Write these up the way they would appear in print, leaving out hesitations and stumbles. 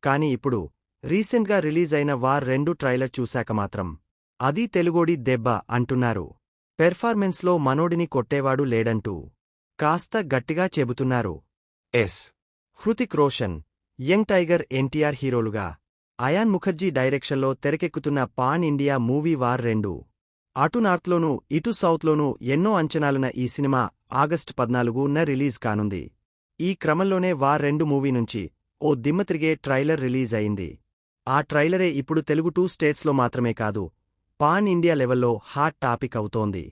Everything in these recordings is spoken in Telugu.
కాని ఇప్పుడు రీసెంట్గా రిలీజ్ అయిన వార్ 2 ట్రైలర్ చూశాక మాత్రం అది తెలుగోడి దెబ్బ అంటున్నారు. పెర్ఫార్మెన్స్లో మనోడిని కొట్టేవాడు లేడంటూ కాస్త గట్టిగా చెబుతున్నారు. హృతిక్ రోషన్, యంగ్ టైగర్ ఎన్టీఆర్ హీరోలుగా అయాన్ ముఖర్జీ డైరెక్షన్లో తెరకెక్కుతున్న పాన్ ఇండియా మూవీ వార్ 2. అటు నార్త్లోనూ ఇటు సౌత్లోనూ ఎన్నో అంచనాలున్న ఈ సినిమా ఆగస్టు 14న రిలీజ్ కానుంది. ఈ క్రమంలోనే వార్ 2 మూవీ నుంచి ఓ దిమ్మతిరిగే ట్రైలర్ రిలీజ్ అయింది. ఆ ట్రైలరే ఇప్పుడు తెలుగు 2 స్టేట్స్లో మాత్రమే కాదు, పాన్ ఇండియా లెవెల్లో హాట్ టాపిక్ అవుతోంది.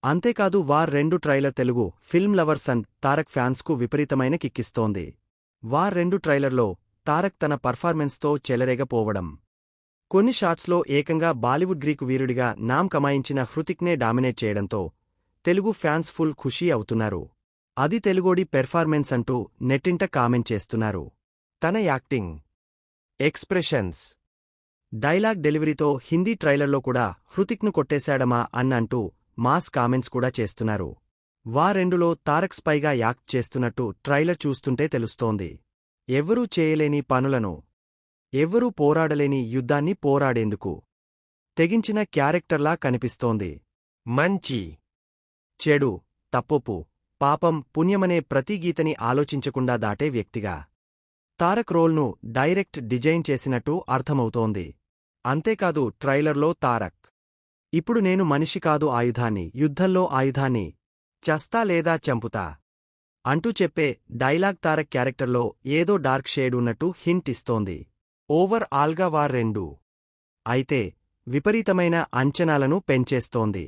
అంతేకాదు War 2 trailer Telugu film lovers and Tarak ఫ్యాన్స్కు విపరీతమైన కిక్కిస్తోంది. వార్ 2 ట్రైలర్లో తారక్ తన పర్ఫార్మెన్స్తో చెలరేగపోవడం, కొన్ని షాట్స్లో ఏకంగా బాలీవుడ్ గ్రీకు వీరుడిగా నామ్ కమాయించిన హృతిక్నే డామినేట్ చేయడంతో తెలుగు ఫ్యాన్స్ ఫుల్ ఖుషీ అవుతున్నారు. అది తెలుగోడి పెర్ఫార్మెన్స్ అంటూ నెట్టింట కామెంట్ చేస్తున్నారు. తన యాక్టింగ్, ఎక్స్ప్రెషన్స్, డైలాగ్ డెలివరీతో హిందీ ట్రైలర్లో కూడా హృతిక్ను కొట్టేశాడమా అన్నంటూ మాస్ కామెంట్స్ కూడా చేస్తున్నారు. వార్ 2లో తారక్ స్పైగా యాక్ట్ చేస్తున్నట్టు ట్రైలర్ చూస్తుంటే తెలుస్తోంది. ఎవ్వరూ చేయలేని పనులను, ఎవ్వరూ పోరాడలేని యుద్ధాన్ని పోరాడేందుకు తెగించిన క్యారెక్టర్లా కనిపిస్తోంది. మంచి, చెడు, తప్పొప్పు, పాపం, పుణ్యమనే ప్రతి గీతని ఆలోచించకుండా దాటే వ్యక్తిగా తారక్ రోల్ను డైరెక్ట్ డిజైన్ చేసినట్టు అర్థమవుతోంది. అంతేకాదు ట్రైలర్లో తారక్, ఇప్పుడు నేను మనిషి కాదు ఆయుధాన్ని, యుద్ధంలో ఆయుధాన్ని, చస్తా లేదా చంపుతా అంటూ చెప్పే డైలాగ్ తారక్ క్యారెక్టర్లో ఏదో డార్క్ షేడ్ ఉన్నట్టు హింట్ ఇస్తోంది. ఓవర్ ఆల్గా వార్ 2 అయితే విపరీతమైన అంచనాలను పెంచేస్తోంది.